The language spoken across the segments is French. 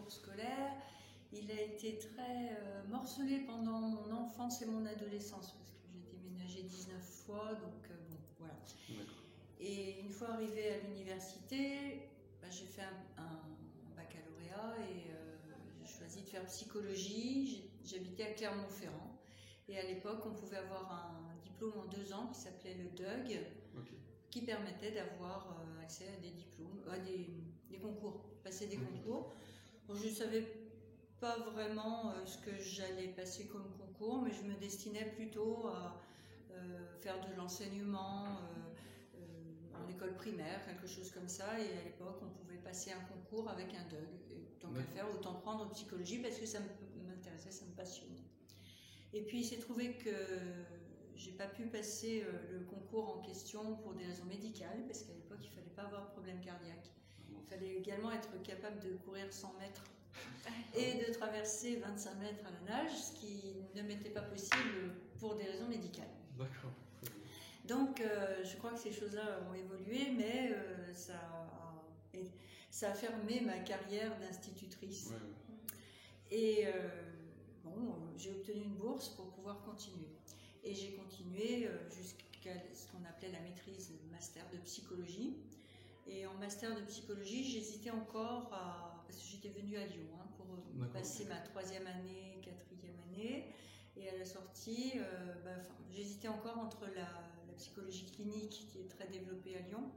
parcours scolaire, il a été très morcelé pendant mon enfance et mon adolescence, parce que j'ai déménagé 19 fois, donc bon, voilà. Et une fois arrivée à l'université, j'ai fait un baccalauréat et j'ai choisi de faire psychologie. J'habitais à Clermont-Ferrand. Et à l'époque, on pouvait avoir un diplôme en 2 ans qui s'appelait le DUG, qui permettait d'avoir accès à des diplômes, à des concours, passer des concours. Bon, je ne savais pas vraiment ce que j'allais passer comme concours, mais je me destinais plutôt à faire de l'enseignement en école primaire, quelque chose comme ça. Et à l'époque, on pouvait passer un concours avec un DUG. Et tant qu'à faire, autant prendre psychologie parce que ça m'intéressait, ça me passionnait. Et puis il s'est trouvé que j'ai pas pu passer le concours en question pour des raisons médicales, parce qu'à l'époque il fallait pas avoir de problème cardiaque. Il fallait également être capable de courir 100 mètres et de traverser 25 mètres à la nage, ce qui ne m'était pas possible pour des raisons médicales. D'accord. Donc je crois que ces choses-là ont évolué, mais ça a fermé ma carrière d'institutrice. Et bon, j'ai obtenu une bourse pour pouvoir continuer. Et j'ai continué jusqu'à ce qu'on appelait la maîtrise master de psychologie. Et en master de psychologie, j'hésitais encore parce que j'étais venue à Lyon pour passer ma 3e année, 4e année. Et à la sortie, j'hésitais encore entre la psychologie clinique qui est très développée à Lyon,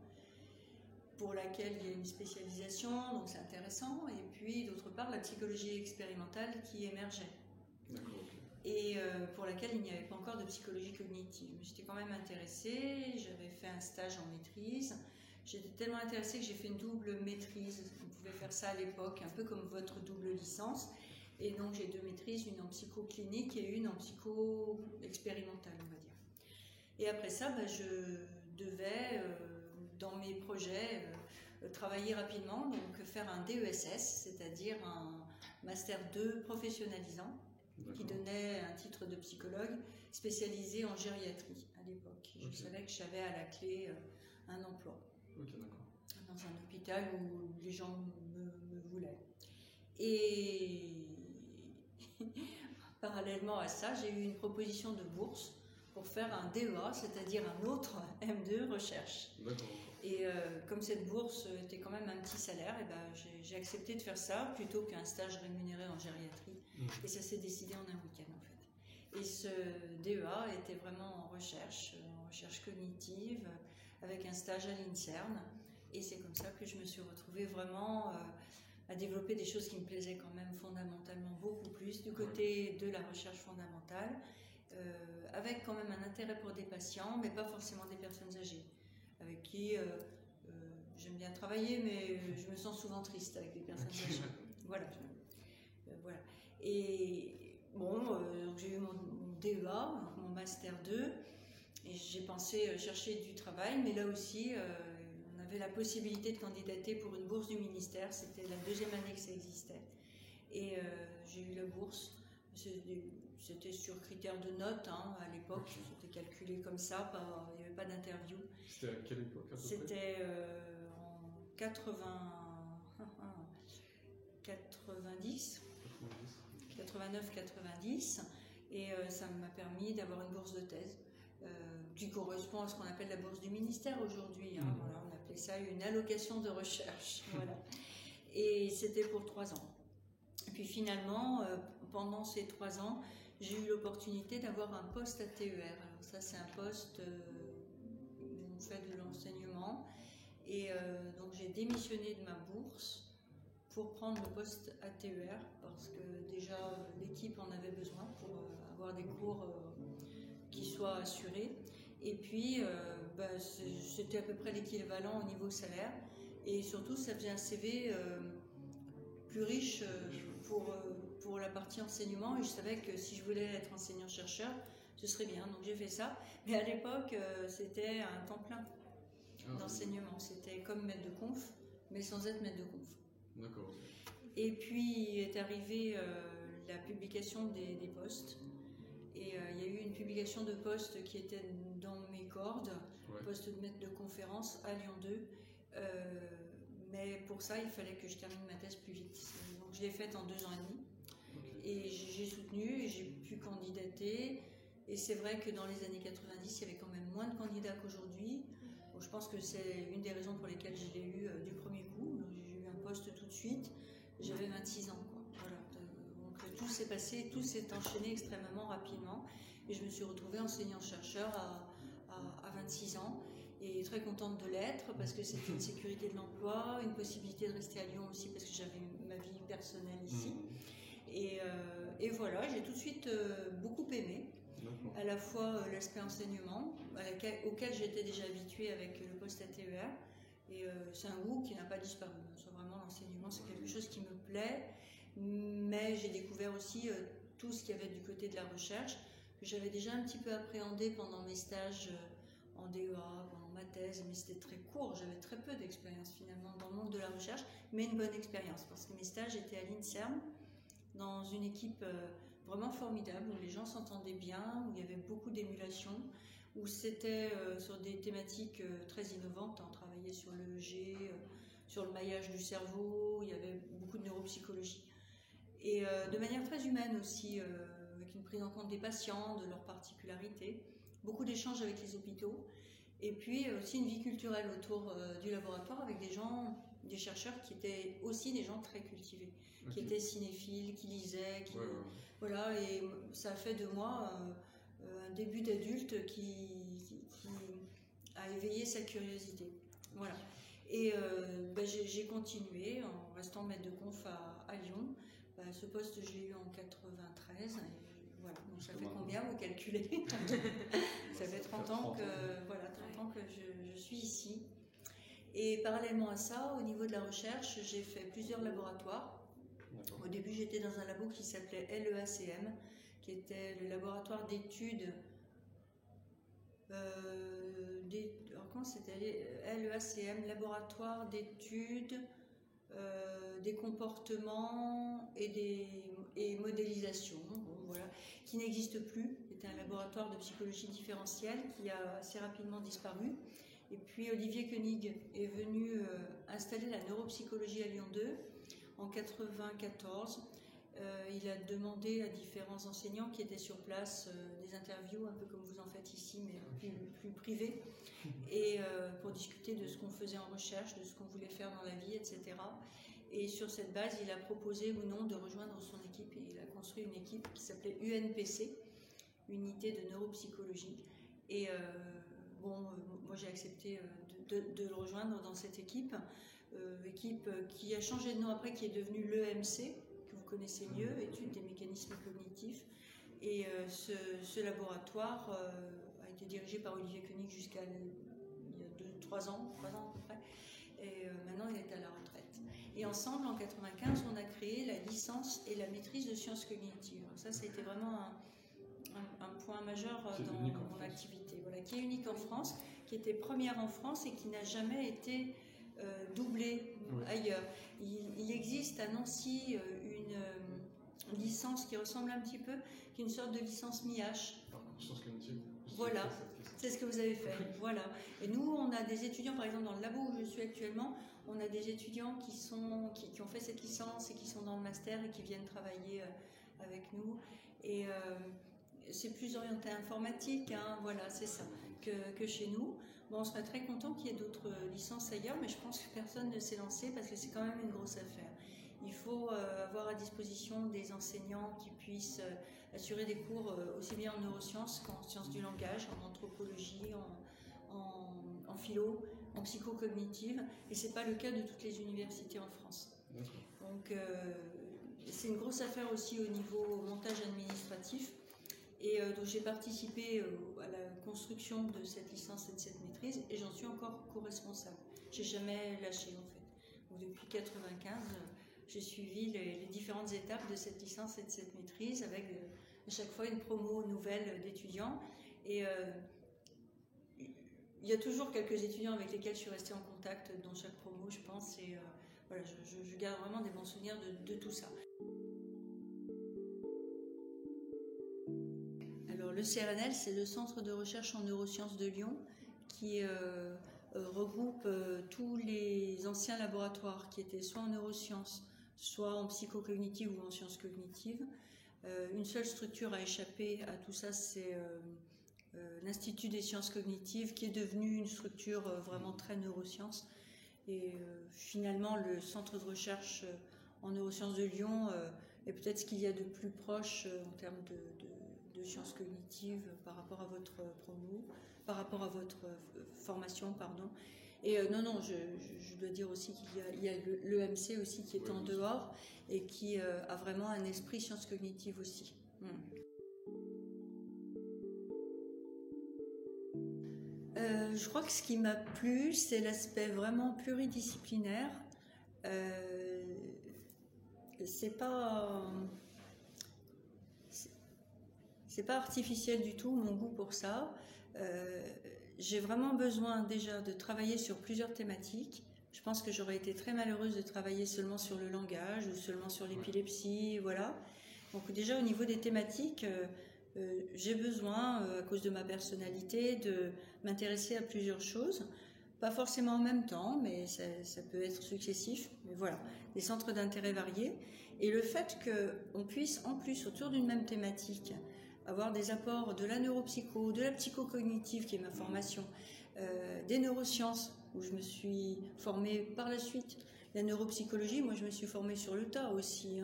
pour laquelle il y a une spécialisation, donc c'est intéressant, et puis d'autre part la psychologie expérimentale qui émergeait. Et pour laquelle il n'y avait pas encore de psychologie cognitive. Mais j'étais quand même intéressée, j'avais fait un stage en maîtrise, j'étais tellement intéressée que j'ai fait une double maîtrise. On pouvait faire ça à l'époque, un peu comme votre double licence. Et donc j'ai 2 maîtrises, une en psychoclinique et une en psycho-expérimentale, on va dire. Et après ça, je devais, dans mes projets, travailler rapidement, donc faire un DESS, c'est-à-dire un Master 2 professionnalisant, qui donnait un titre de psychologue spécialisé en gériatrie à l'époque. Je savais que j'avais à la clé un emploi dans un hôpital où les gens me voulaient. Et parallèlement à ça, j'ai eu une proposition de bourse pour faire un DEA, c'est-à-dire un autre M2 recherche. Et comme cette bourse était quand même un petit salaire, j'ai accepté de faire ça plutôt qu'un stage rémunéré en gériatrie. Et ça s'est décidé en un week-end en fait. Et ce DEA était vraiment en recherche cognitive, avec un stage à l'INSERM. Et c'est comme ça que je me suis retrouvée vraiment à développer des choses qui me plaisaient quand même fondamentalement beaucoup plus du côté de la recherche fondamentale, avec quand même un intérêt pour des patients, mais pas forcément des personnes âgées, avec qui j'aime bien travailler, mais je me sens souvent triste avec les personnes âgées. Voilà. Et bon, j'ai eu mon DEA, mon Master 2, et j'ai pensé chercher du travail, mais là aussi, on avait la possibilité de candidater pour une bourse du ministère. C'était la 2e année que ça existait. Et j'ai eu la bourse. C'était sur critères de notes à l'époque, c'était calculé comme ça, il n'y avait pas d'interview. C'était à quelle époque à peu près ? C'était en 89-90, et ça m'a permis d'avoir une bourse de thèse qui correspond à ce qu'on appelle la bourse du ministère aujourd'hui. Voilà, on appelait ça une allocation de recherche. Voilà. Et c'était pour 3 ans. Et puis finalement, pendant ces 3 ans, j'ai eu l'opportunité d'avoir un poste à TER. Alors ça, c'est un poste où on fait de l'enseignement. Et donc j'ai démissionné de ma bourse pour prendre le poste à TER, parce que déjà l'équipe en avait besoin pour avoir des cours qui soient assurés. Et puis c'était à peu près l'équivalent au niveau salaire. Et surtout, ça faisait un CV plus riche pour la partie enseignement, et je savais que si je voulais être enseignant-chercheur, ce serait bien, donc j'ai fait ça. Mais à l'époque, c'était un temps plein d'enseignement, c'était comme maître de conf, mais sans être maître de conf. D'accord. Et puis est arrivée la publication des postes, et il y a eu une publication de postes qui était dans mes cordes, poste de maître de conférence à Lyon 2, mais pour ça, il fallait que je termine ma thèse plus vite. Donc Donc je l'ai faite en 2 ans et demi. Ok. Et j'ai soutenu, et j'ai pu candidater. Et c'est vrai que dans les années 90, il y avait quand même moins de candidats qu'aujourd'hui. Bon, je pense que c'est une des raisons pour lesquelles je l'ai eu du premier coup. J'ai eu un poste tout de suite. J'avais 26 ans, quoi. Voilà. Donc tout s'est passé, tout s'est enchaîné extrêmement rapidement. Et je me suis retrouvée enseignant-chercheur à 26 ans. Et très contente de l'être parce que c'était une sécurité de l'emploi, une possibilité de rester à Lyon aussi parce que j'avais ma vie personnelle ici. Et voilà, j'ai tout de suite beaucoup aimé. À la fois l'aspect enseignement, auquel j'étais déjà habituée avec le poste à TER. Et c'est un goût qui n'a pas disparu. C'est vraiment l'enseignement, c'est quelque chose qui me plaît. Mais j'ai découvert aussi tout ce qu'il y avait du côté de la recherche, que j'avais déjà un petit peu appréhendé pendant mes stages en DEA, pendant ma thèse, mais c'était très court. J'avais très peu d'expérience finalement dans le monde de la recherche, mais une bonne expérience parce que mes stages étaient à l'INSERM, dans une équipe vraiment formidable, où les gens s'entendaient bien, où il y avait beaucoup d'émulation, où c'était sur des thématiques très innovantes. On travaillait sur l'EEG, sur le maillage du cerveau, il y avait beaucoup de neuropsychologie. Et de manière très humaine aussi, avec une prise en compte des patients, de leurs particularités, beaucoup d'échanges avec les hôpitaux, et puis aussi une vie culturelle autour du laboratoire avec des gens, des chercheurs qui étaient aussi des gens très cultivés, qui étaient cinéphiles, qui lisaient, voilà, et ça a fait de moi un début d'adulte qui a éveillé sa curiosité. Voilà. Et j'ai continué en restant maître de conf à Lyon. Ce poste, je l'ai eu en 93. Voilà. Donc ça fait combien, vous calculez? Ça fait 30 ans que je suis ici. Et parallèlement à ça, au niveau de la recherche, j'ai fait plusieurs laboratoires. Au début, j'étais dans un labo qui s'appelait LEACM, qui était le laboratoire d'études. Comment c'était? LEACM, laboratoire d'études des comportements et modélisation, voilà, qui n'existe plus. C'était un laboratoire de psychologie différentielle qui a assez rapidement disparu. Et puis Olivier Koenig est venu installer la neuropsychologie à Lyon 2 en 1994. Il a demandé à différents enseignants qui étaient sur place des interviews, un peu comme vous en faites ici, mais plus privées, et pour discuter de ce qu'on faisait en recherche, de ce qu'on voulait faire dans la vie, etc. Et sur cette base, il a proposé ou non de rejoindre son équipe, et il a construit une équipe qui s'appelait UNPC, Unité de neuropsychologie. Et moi j'ai accepté de le rejoindre dans cette équipe, équipe qui a changé de nom après, qui est devenue l'EMC, que vous connaissez mieux, étude des mécanismes cognitifs. Et ce laboratoire a été dirigé par Olivier Koenig jusqu'à il y a 3 ans à peu près. Et maintenant il est à la retraite. Et ensemble, en 1995, on a créé la licence et la maîtrise de sciences cognitives. Ça a été vraiment un point majeur dans mon activité. Voilà, qui est unique en France, qui était première en France et qui n'a jamais été doublée ailleurs. Il existe à Nancy une licence qui ressemble un petit peu, qui est une sorte de licence MIH. Sciences cognitives. Voilà, c'est ce que vous avez fait. Voilà. Et nous, on a des étudiants, par exemple, dans le labo où je suis actuellement, on a des étudiants qui ont fait cette licence et qui sont dans le master et qui viennent travailler avec nous. Et c'est plus orienté informatique, hein, voilà, c'est ça, que chez nous. Bon, on serait très content qu'il y ait d'autres licences ailleurs, mais je pense que personne ne s'est lancé parce que c'est quand même une grosse affaire. Il faut avoir à disposition des enseignants qui puissent assurer des cours aussi bien en neurosciences qu'en sciences du langage, en anthropologie, en philo, en psychocognitive, et c'est pas le cas de toutes les universités en France. Donc c'est une grosse affaire aussi au niveau montage administratif. Et donc j'ai participé à la construction de cette licence et de cette maîtrise, et j'en suis encore co-responsable. J'ai jamais lâché en fait. Donc, depuis 1995, j'ai suivi les différentes étapes de cette licence et de cette maîtrise, avec à chaque fois une promo nouvelle d'étudiants. Et il y a toujours quelques étudiants avec lesquels je suis restée en contact dans chaque promo, je pense. Et voilà, je garde vraiment des bons souvenirs de tout ça. Alors, le CRNL, c'est le Centre de recherche en neurosciences de Lyon, qui regroupe tous les anciens laboratoires qui étaient soit en neurosciences, soit en psychocognitive ou en sciences cognitives. Une seule structure a échappé à tout ça, c'est l'Institut des sciences cognitives, qui est devenu une structure vraiment très neurosciences. Et finalement, le centre de recherche en neurosciences de Lyon est peut-être ce qu'il y a de plus proche en termes de sciences cognitives par rapport à votre promo, par rapport à votre formation, pardon. Et non, je dois dire aussi qu'il y a l'EMC aussi qui est en dehors et qui a vraiment un esprit sciences cognitives aussi. Je crois que ce qui m'a plu, c'est l'aspect vraiment pluridisciplinaire. C'est pas artificiel du tout, mon goût pour ça. J'ai vraiment besoin déjà de travailler sur plusieurs thématiques. Je pense que j'aurais été très malheureuse de travailler seulement sur le langage ou seulement sur l'épilepsie, voilà. Donc déjà au niveau des thématiques, j'ai besoin, à cause de ma personnalité, de m'intéresser à plusieurs choses. Pas forcément en même temps, mais ça peut être successif. Mais voilà, des centres d'intérêt variés. Et le fait qu'on puisse, en plus, autour d'une même thématique, avoir des apports de la neuropsycho, de la psychocognitive, qui est ma formation, des neurosciences, où je me suis formée par la suite. La neuropsychologie, moi je me suis formée sur le tas aussi,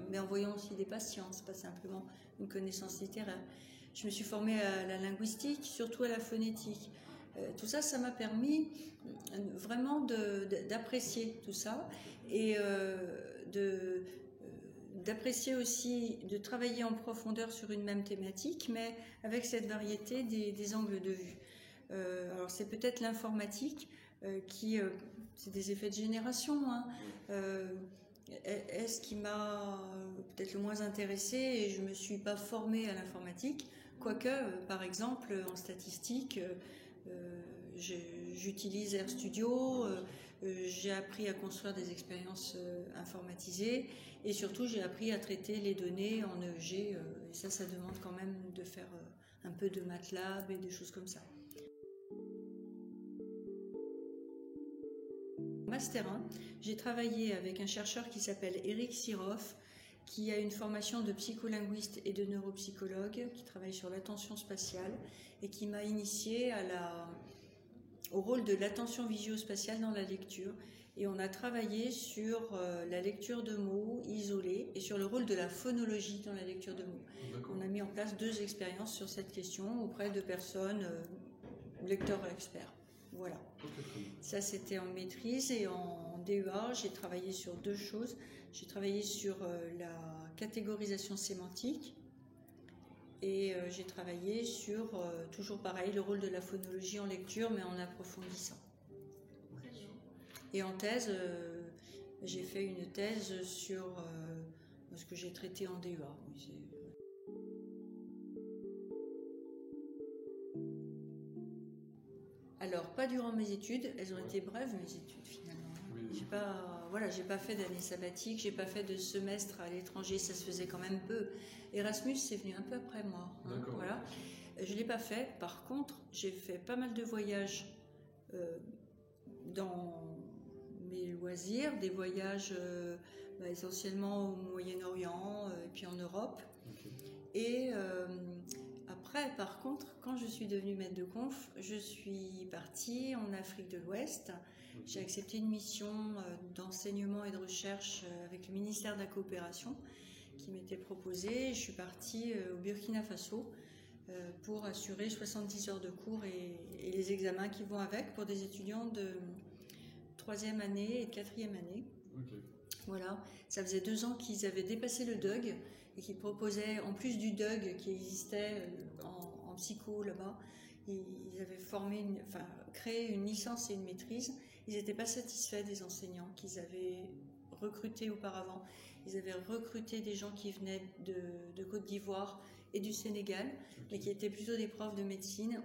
mais en voyant aussi des patients, c'est pas simplement une connaissance littéraire. Je me suis formée à la linguistique, surtout à la phonétique. Tout ça, ça m'a permis vraiment d'apprécier tout ça et d'apprécier aussi, de travailler en profondeur sur une même thématique, mais avec cette variété des angles de vue. Alors c'est peut-être l'informatique qui, c'est des effets de génération, est ce qui m'a peut-être le moins intéressée, et je ne me suis pas formée à l'informatique, quoique, par exemple, en statistique, j'utilise RStudio, j'ai appris à construire des expériences informatisées, et surtout j'ai appris à traiter les données en EEG, et ça demande quand même de faire un peu de MATLAB et des choses comme ça. Master 1, j'ai travaillé avec un chercheur qui s'appelle Eric Siroff, qui a une formation de psycholinguiste et de neuropsychologue, qui travaille sur l'attention spatiale et qui m'a initiée au rôle de l'attention visio-spatiale dans la lecture. Et on a travaillé sur la lecture de mots isolés et sur le rôle de la phonologie dans la lecture de mots. On a mis en place 2 expériences sur cette question auprès de personnes, lecteurs experts. Voilà. Ça, c'était en maîtrise, et en DEA, j'ai travaillé sur 2 choses. J'ai travaillé sur la catégorisation sémantique, et j'ai travaillé sur, toujours pareil, le rôle de la phonologie en lecture, mais en approfondissant. Et en thèse, j'ai fait une thèse sur ce que j'ai traité en DEA. Alors, pas durant mes études, elles ont été brèves, mes études, finalement. J'ai pas fait d'année sabbatique, j'ai pas fait de semestre à l'étranger, ça se faisait quand même peu. Erasmus, c'est venu un peu après moi. Voilà. Je l'ai pas fait. Par contre, j'ai fait pas mal de voyages dans mes loisirs, des voyages essentiellement au Moyen-Orient et puis en Europe. Et après, par contre, quand je suis devenue maître de conf, je suis partie en Afrique de l'Ouest. J'ai accepté une mission d'enseignement et de recherche avec le ministère de la Coopération qui m'était proposée. Je suis partie au Burkina Faso pour assurer 70 heures de cours et les examens qui vont avec pour des étudiants de 3e année et de 4e année. Voilà, ça faisait 2 ans qu'ils avaient dépassé le DUG et qu'ils proposaient, en plus du DUG qui existait en psycho là-bas, ils avaient créé une licence et une maîtrise. Ils n'étaient pas satisfaits des enseignants qu'ils avaient recrutés auparavant. Ils avaient recruté des gens qui venaient de Côte d'Ivoire et du Sénégal, mais qui étaient plutôt des profs de médecine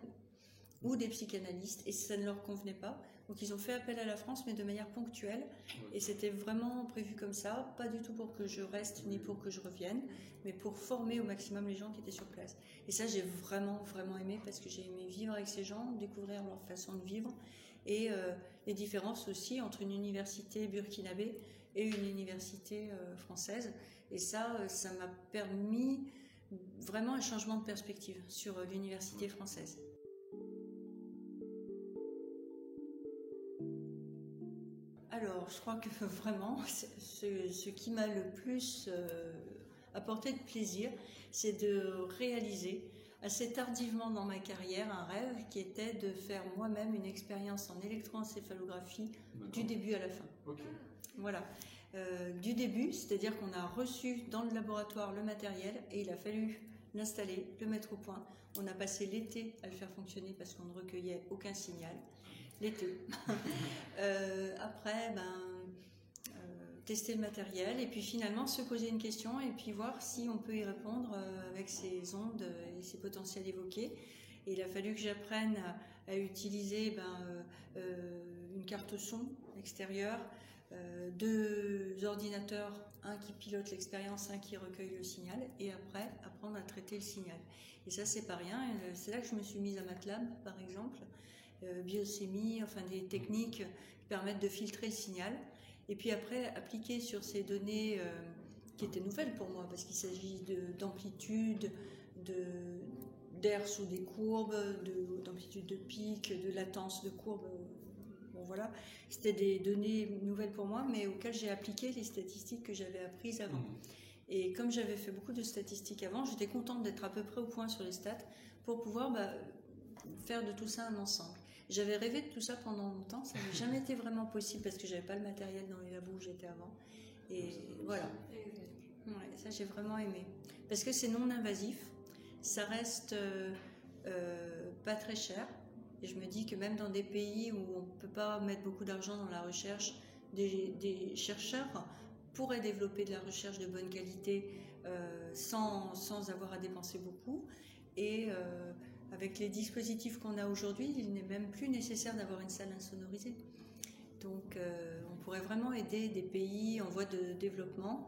ou des psychanalystes, et ça ne leur convenait pas. Donc ils ont fait appel à la France, mais de manière ponctuelle, et c'était vraiment prévu comme ça, pas du tout pour que je reste ni pour que je revienne, mais pour former au maximum les gens qui étaient sur place. Et ça, j'ai vraiment, vraiment aimé, parce que j'ai aimé vivre avec ces gens, découvrir leur façon de vivre, et les différences aussi entre une université burkinabé et une université française. Et ça m'a permis vraiment un changement de perspective sur l'université française. Alors, je crois que vraiment, ce qui m'a le plus apporté de plaisir, c'est de réaliser assez tardivement dans ma carrière un rêve qui était de faire moi-même une expérience en électroencéphalographie du début à la fin. Okay. Voilà. Du début, c'est-à-dire qu'on a reçu dans le laboratoire le matériel et il a fallu l'installer, le mettre au point. On a passé l'été à le faire fonctionner parce qu'on ne recueillait aucun signal. L'été. Après, tester le matériel et puis finalement se poser une question et puis voir si on peut y répondre avec ces ondes et ces potentiels évoqués. Et il a fallu que j'apprenne à utiliser une carte son extérieure, 2 ordinateurs, un qui pilote l'expérience, un qui recueille le signal, et après apprendre à traiter le signal. Et ça, c'est pas rien. C'est là que je me suis mise à MATLAB, par exemple, biosémie, enfin des techniques qui permettent de filtrer le signal. Et puis après, appliquer sur ces données qui étaient nouvelles pour moi, parce qu'il s'agit d'amplitude, d'air sous des courbes, d'amplitude de pic, de latence de courbes. Bon, voilà, c'était des données nouvelles pour moi, mais auxquelles j'ai appliqué les statistiques que j'avais apprises avant. Et comme j'avais fait beaucoup de statistiques avant, j'étais contente d'être à peu près au point sur les stats pour pouvoir faire de tout ça un ensemble. J'avais rêvé de tout ça pendant longtemps, ça n'a jamais été vraiment possible parce que j'avais pas le matériel dans les labos où j'étais avant. Et voilà, ouais, ça j'ai vraiment aimé. Parce que c'est non invasif, ça reste pas très cher. Et je me dis que même dans des pays où on ne peut pas mettre beaucoup d'argent dans la recherche, des chercheurs pourraient développer de la recherche de bonne qualité sans avoir à dépenser beaucoup. Et avec les dispositifs qu'on a aujourd'hui, il n'est même plus nécessaire d'avoir une salle insonorisée. Donc on pourrait vraiment aider des pays en voie de développement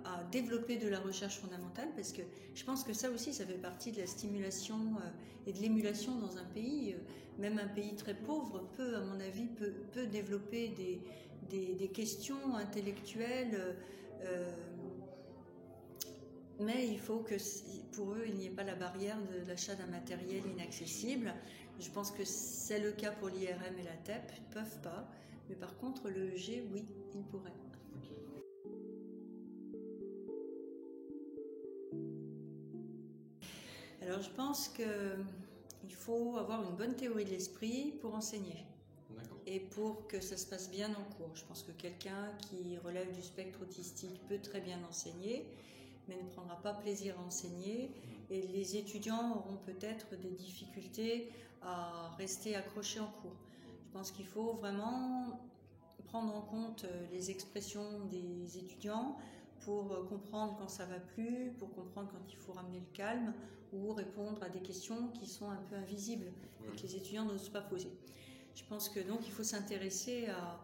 à développer de la recherche fondamentale, parce que je pense que ça aussi, ça fait partie de la stimulation et de l'émulation dans un pays. Même un pays très pauvre peut, à mon avis, peut développer des questions intellectuelles, mais il faut que pour eux, il n'y ait pas la barrière de l'achat d'un matériel inaccessible. Je pense que c'est le cas pour l'IRM et la TEP, ils ne peuvent pas. Mais par contre, le EEG, oui, ils pourraient. Alors je pense qu'il faut avoir une bonne théorie de l'esprit pour enseigner. Et pour que ça se passe bien en cours. Je pense que quelqu'un qui relève du spectre autistique peut très bien enseigner, mais ne prendra pas plaisir à enseigner. Et les étudiants auront peut-être des difficultés à rester accrochés en cours. Je pense qu'il faut vraiment prendre en compte les expressions des étudiants pour comprendre quand ça va plus, pour comprendre quand il faut ramener le calme ou répondre à des questions qui sont un peu invisibles et que les étudiants n'osent pas poser. Je pense que donc il faut s'intéresser à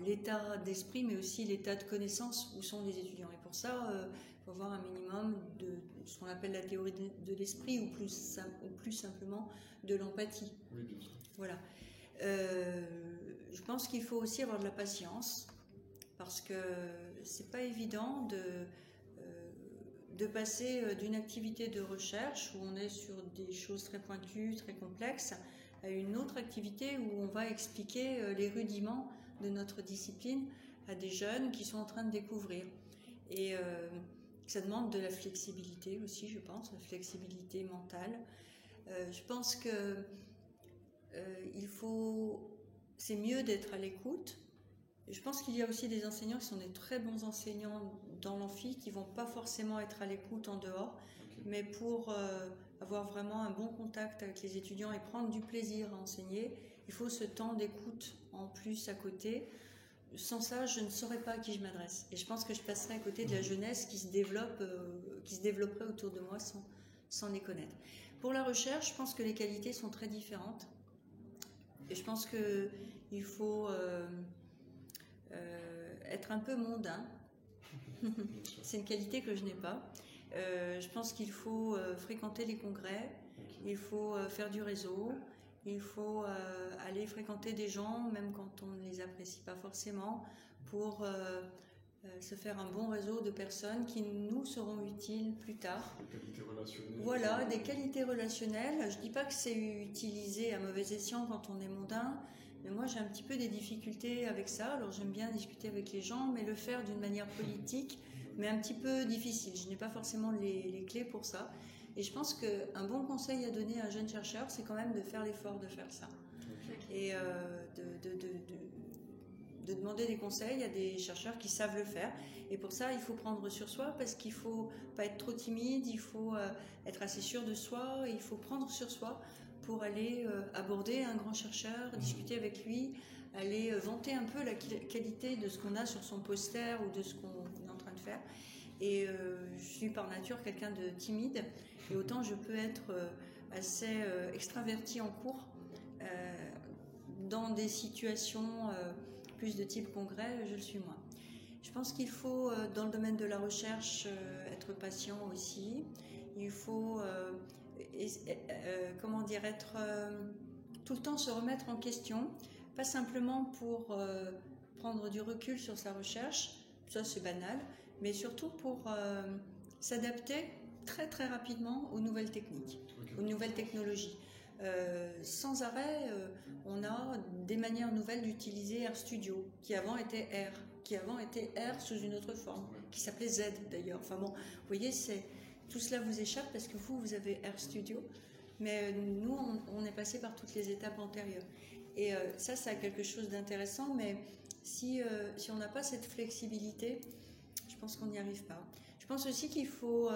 l'état d'esprit, mais aussi l'état de connaissance où sont les étudiants. Et pour ça, il faut avoir un minimum de ce qu'on appelle la théorie de l'esprit, ou plus simplement de l'empathie. Oui, bien sûr. Voilà. Je pense qu'il faut aussi avoir de la patience, parce que c'est pas évident de passer d'une activité de recherche où on est sur des choses très pointues, très complexes, à une autre activité où on va expliquer les rudiments de notre discipline à des jeunes qui sont en train de découvrir. Et ça demande de la flexibilité aussi, je pense, la flexibilité mentale. Je pense que c'est mieux d'être à l'écoute. Je pense qu'il y a aussi des enseignants qui sont des très bons enseignants dans l'amphi, qui ne vont pas forcément être à l'écoute en dehors, mais pour avoir vraiment un bon contact avec les étudiants et prendre du plaisir à enseigner, il faut ce temps d'écoute en plus à côté. Sans ça, je ne saurais pas à qui je m'adresse. Et je pense que je passerais à côté de la jeunesse qui se développerait autour de moi sans les connaître. Pour la recherche, je pense que les qualités sont très différentes. Et je pense qu'il faut être un peu mondain. C'est une qualité que je n'ai pas. Je pense qu'il faut fréquenter les congrès, il faut faire du réseau, il faut aller fréquenter des gens, même quand on ne les apprécie pas forcément, pour se faire un bon réseau de personnes qui nous seront utiles plus tard. Des qualités relationnelles. Voilà, des qualités relationnelles. Je ne dis pas que c'est utilisé à mauvais escient quand on est mondain, mais moi j'ai un petit peu des difficultés avec ça. Alors j'aime bien discuter avec les gens, mais le faire d'une manière politique, mais un petit peu difficile. Je n'ai pas forcément les clés pour ça. Et je pense qu'un bon conseil à donner à un jeune chercheur, c'est quand même de faire l'effort de faire ça. Et de demander des conseils à des chercheurs qui savent le faire. Et pour ça, il faut prendre sur soi, parce qu'il ne faut pas être trop timide, il faut être assez sûr de soi, il faut prendre sur soi pour aller aborder un grand chercheur, discuter avec lui, aller vanter un peu la qualité de ce qu'on a sur son poster ou de ce qu'on est en train de faire. Et je suis par nature quelqu'un de timide, et autant je peux être assez extravertie en cours dans des situations plus de type congrès, je le suis moins. Je pense qu'il faut, dans le domaine de la recherche, être patient aussi. Il faut, être tout le temps se remettre en question, pas simplement pour prendre du recul sur sa recherche, ça c'est banal, mais surtout pour s'adapter très très rapidement aux nouvelles techniques, aux nouvelles technologies. Sans arrêt, on a des manières nouvelles d'utiliser RStudio, qui avant était R sous une autre forme, qui s'appelait Z d'ailleurs. Enfin bon, vous voyez, tout cela vous échappe parce que vous avez RStudio, mais nous, on est passé par toutes les étapes antérieures. Et ça a quelque chose d'intéressant, mais si on n'a pas cette flexibilité, je pense qu'on n'y arrive pas. Je pense aussi qu'il faut,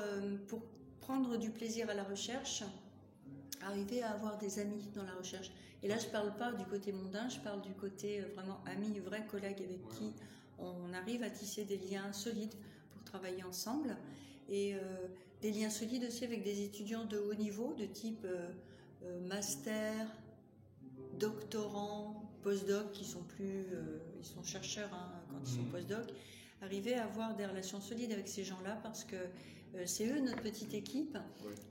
pour prendre du plaisir à la recherche, arriver à avoir des amis dans la recherche. Et là, je ne parle pas du côté mondain, je parle du côté vraiment ami, vrai collègue avec qui on arrive à tisser des liens solides pour travailler ensemble. Et des liens solides aussi avec des étudiants de haut niveau, de type master, doctorants, postdoc, qui sont plus, ils sont chercheurs quand ils sont postdoc. Arriver à avoir des relations solides avec ces gens-là, parce que c'est eux notre petite équipe,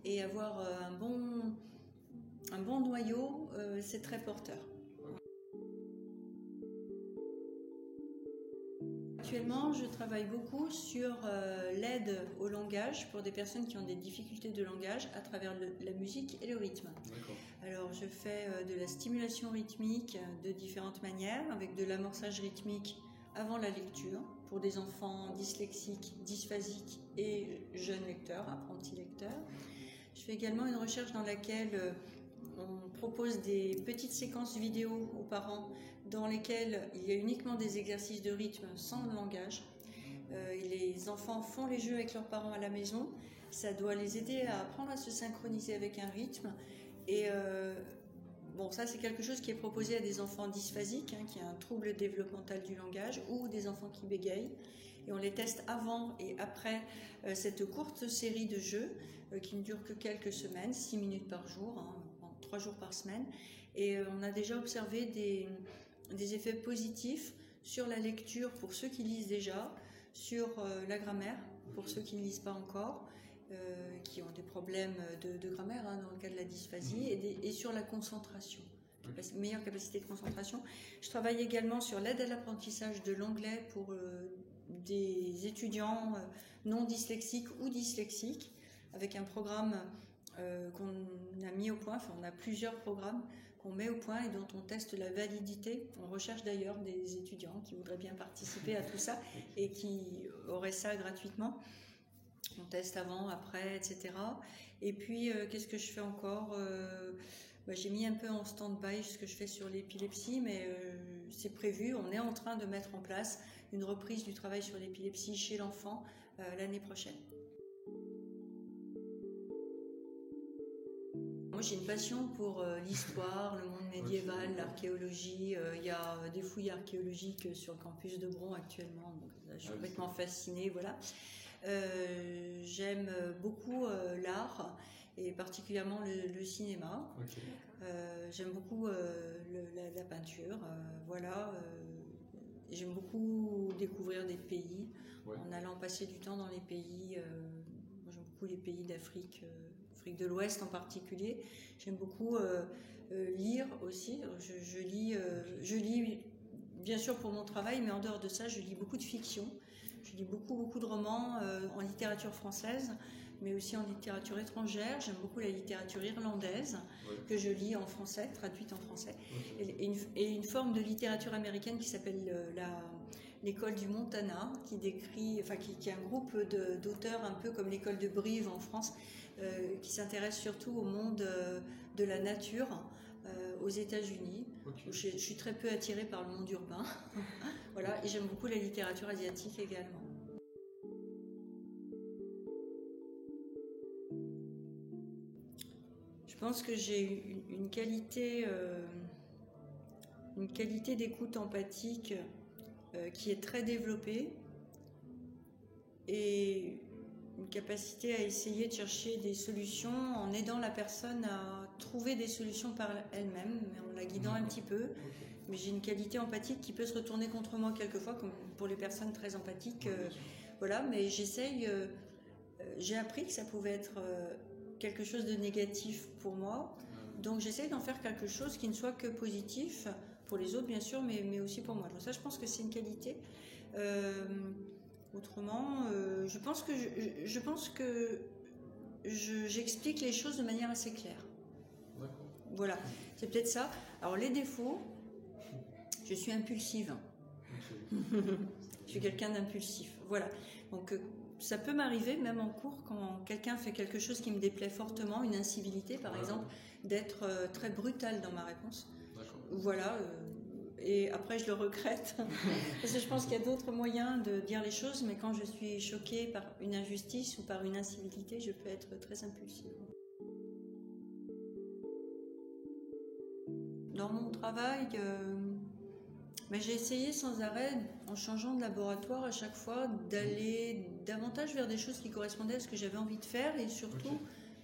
et avoir un bon noyau, c'est très porteur. Actuellement, je travaille beaucoup sur l'aide au langage pour des personnes qui ont des difficultés de langage à travers la musique et le rythme. Alors, je fais de la stimulation rythmique de différentes manières, avec de l'amorçage rythmique avant la lecture, pour des enfants dyslexiques, dysphasiques et jeunes lecteurs, apprentis lecteurs. Je fais également une recherche dans laquelle on propose des petites séquences vidéo aux parents dans lesquelles il y a uniquement des exercices de rythme sans langage. Les enfants font les jeux avec leurs parents à la maison. Ça doit les aider à apprendre à se synchroniser avec un rythme. Et ça c'est quelque chose qui est proposé à des enfants dysphasiques, qui ont un trouble développemental du langage, ou des enfants qui bégayent. Et on les teste avant et après cette courte série de jeux qui ne dure que quelques semaines, 6 minutes par jour, 3 jours par semaine. Et on a déjà observé des effets positifs sur la lecture pour ceux qui lisent déjà, sur la grammaire pour ceux qui ne lisent pas encore, qui ont des problèmes de grammaire dans le cas de la dysphasie, et sur la concentration, meilleure capacité de concentration. Je travaille également sur l'aide à l'apprentissage de l'anglais pour des étudiants non dyslexiques ou dyslexiques, avec un programme qu'on a mis au point. Enfin, on a plusieurs programmes qu'on met au point et dont on teste la validité. On recherche d'ailleurs des étudiants qui voudraient bien participer à tout ça et qui auraient ça gratuitement. On teste avant, après, etc. Et puis, qu'est-ce que je fais encore ? J'ai mis un peu en stand-by ce que je fais sur l'épilepsie, mais c'est prévu. On est en train de mettre en place une reprise du travail sur l'épilepsie chez l'enfant l'année prochaine. Moi, j'ai une passion pour l'histoire, le monde médiéval, l'archéologie. Il y a des fouilles archéologiques sur le campus de Bron actuellement. Donc, je suis complètement fascinée, voilà. J'aime beaucoup l'art et particulièrement le cinéma. Ok. J'aime beaucoup la peinture. Voilà. J'aime beaucoup découvrir des pays en allant passer du temps dans les pays. Moi, j'aime beaucoup les pays d'Afrique, Afrique de l'Ouest en particulier. J'aime beaucoup lire aussi. Je lis bien sûr pour mon travail, mais en dehors de ça, je lis beaucoup de fiction. Je lis beaucoup de romans en littérature française, mais aussi en littérature étrangère. J'aime beaucoup la littérature irlandaise, que je lis en français, traduite en français. Et une forme de littérature américaine qui s'appelle l'école du Montana, qui est un groupe d'auteurs un peu comme l'école de Brive en France, qui s'intéresse surtout au monde de la nature aux États-Unis. Je suis très peu attirée par le monde urbain. Voilà, et j'aime beaucoup la littérature asiatique également. Je pense que j'ai une qualité d'écoute empathique qui est très développée et une capacité à essayer de chercher des solutions en aidant la personne à trouver des solutions par elle-même, mais en la guidant un petit peu. Mais j'ai une qualité empathique qui peut se retourner contre moi quelquefois, comme pour les personnes très empathiques. Voilà, mais j'essaye. J'ai appris que ça pouvait être quelque chose de négatif pour moi, donc j'essaye d'en faire quelque chose qui ne soit que positif pour les autres, bien sûr, mais aussi pour moi. Donc ça, je pense que c'est une qualité. Autrement, je pense que j'explique les choses de manière assez claire. D'accord. Voilà, c'est peut-être ça. Alors les défauts, je suis impulsive. Je suis quelqu'un d'impulsif. Voilà. Donc ça peut m'arriver, même en cours, quand quelqu'un fait quelque chose qui me déplaît fortement, une incivilité par exemple, d'être très brutale dans ma réponse. D'accord. Voilà. Et après, je le regrette. Parce que je pense qu'il y a d'autres moyens de dire les choses, mais quand je suis choquée par une injustice ou par une incivilité, je peux être très impulsive. Dans mon travail, j'ai essayé sans arrêt, en changeant de laboratoire à chaque fois, d'aller davantage vers des choses qui correspondaient à ce que j'avais envie de faire et surtout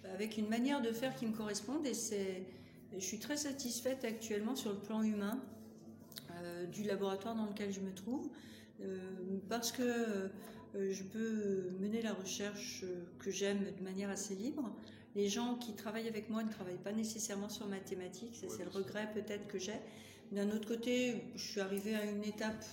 avec une manière de faire qui me corresponde. Et je suis très satisfaite actuellement sur le plan humain du laboratoire dans lequel je me trouve parce que je peux mener la recherche que j'aime de manière assez libre. Les gens qui travaillent avec moi ne travaillent pas nécessairement sur ma thématique, c'est le regret peut-être que j'ai. D'un autre côté, je suis arrivée à une étape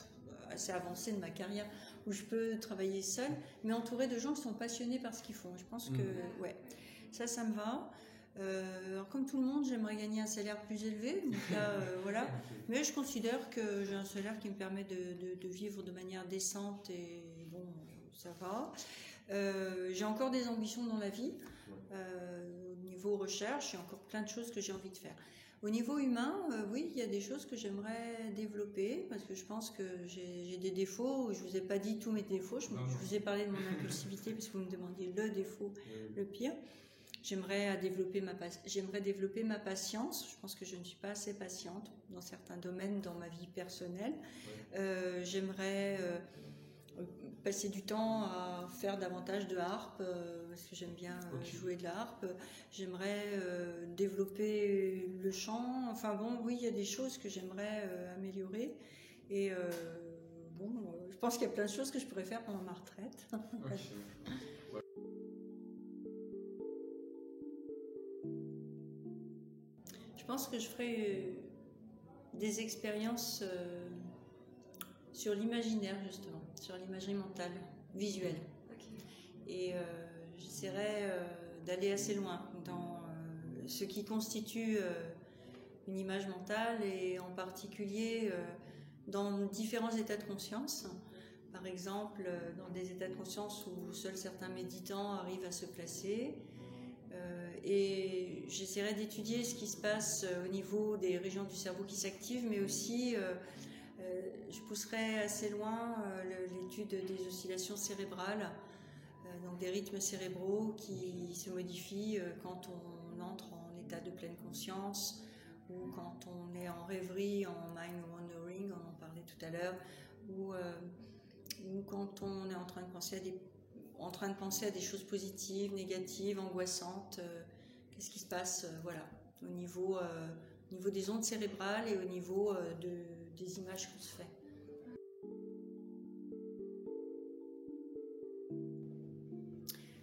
assez avancée de ma carrière où je peux travailler seule, mais entourée de gens qui sont passionnés par ce qu'ils font. Je pense que ça me va. Alors comme tout le monde, j'aimerais gagner un salaire plus élevé, donc là, voilà. Mais je considère que j'ai un salaire qui me permet de vivre de manière décente et bon, ça va. J'ai encore des ambitions dans la vie. Au niveau recherche, il y a encore plein de choses que j'ai envie de faire. Au niveau humain, oui, il y a des choses que j'aimerais développer parce que je pense que j'ai des défauts. Je vous ai pas dit tous mes défauts. Je vous ai parlé de mon impulsivité parce que vous me demandiez le défaut, le pire. J'aimerais développer ma patience. Je pense que je ne suis pas assez patiente dans certains domaines dans ma vie personnelle. J'aimerais passer du temps à faire davantage de harpe parce que j'aime bien jouer de la harpe. J'aimerais développer le chant. Enfin bon, oui, il y a des choses que j'aimerais améliorer. Et je pense qu'il y a plein de choses que je pourrais faire pendant ma retraite. Je pense que je ferai des expériences sur l'imaginaire, justement, sur l'imagerie mentale, visuelle. Et j'essaierai d'aller assez loin dans ce qui constitue une image mentale et en particulier dans différents états de conscience. Par exemple, dans des états de conscience où seuls certains méditants arrivent à se placer. Et j'essaierai d'étudier ce qui se passe au niveau des régions du cerveau qui s'activent, mais aussi je pousserai assez loin l'étude des oscillations cérébrales, donc des rythmes cérébraux qui se modifient quand on entre en état de pleine conscience ou quand on est en rêverie, en mind wandering, on en parlait tout à l'heure, ou quand on est en train de penser en train de penser à des choses positives, négatives, angoissantes. Qu'est-ce qui se passe, voilà, au niveau des ondes cérébrales et au niveau des images qu'on se fait.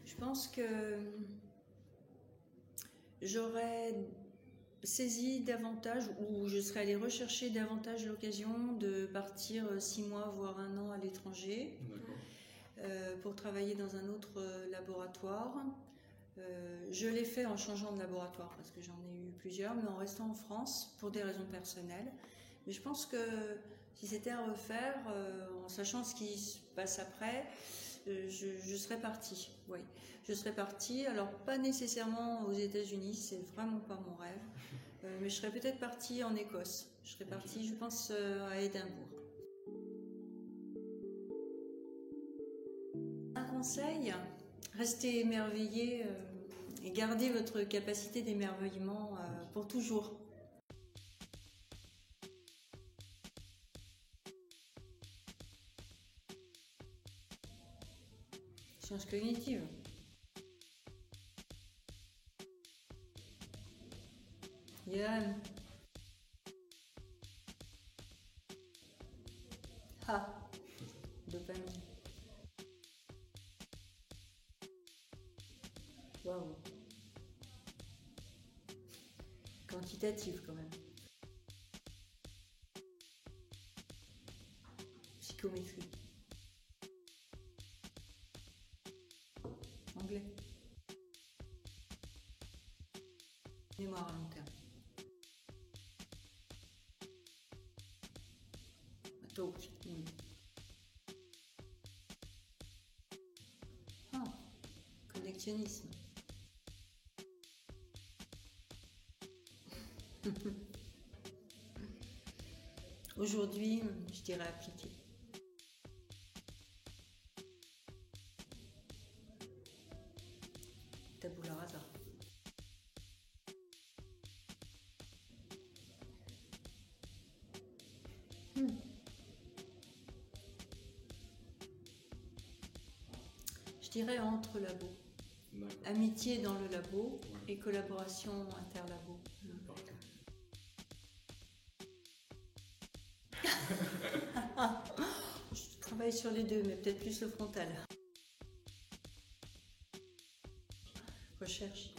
Je pense que j'aurais saisi davantage, ou je serais allée rechercher davantage l'occasion de partir 6 mois, voire 1 an à l'étranger pour travailler dans un autre laboratoire. Je l'ai fait en changeant de laboratoire parce que j'en ai eu plusieurs, mais en restant en France pour des raisons personnelles. Mais je pense que si c'était à refaire, en sachant ce qui se passe après, je serais partie. Oui, je serais partie. Alors pas nécessairement aux États-Unis, c'est vraiment pas mon rêve, mais je serais peut-être partie en Écosse. Je serais partie, je pense, à Édimbourg. Un conseil, restez émerveillé et gardez votre capacité d'émerveillement pour toujours. Sciences cognitives. Yann. Ah, dopamine. Waouh. Quantitative quand même. Psychométrie. Anglais. Mémoire à long terme. Talk. Ah, connectionnisme. Aujourd'hui, je dirais appliqué. Tabula rasa. Je dirais entre labos. Amitié dans le labo et collaboration interlabo. Je travaille sur les deux, mais peut-être plus le frontal. Recherche.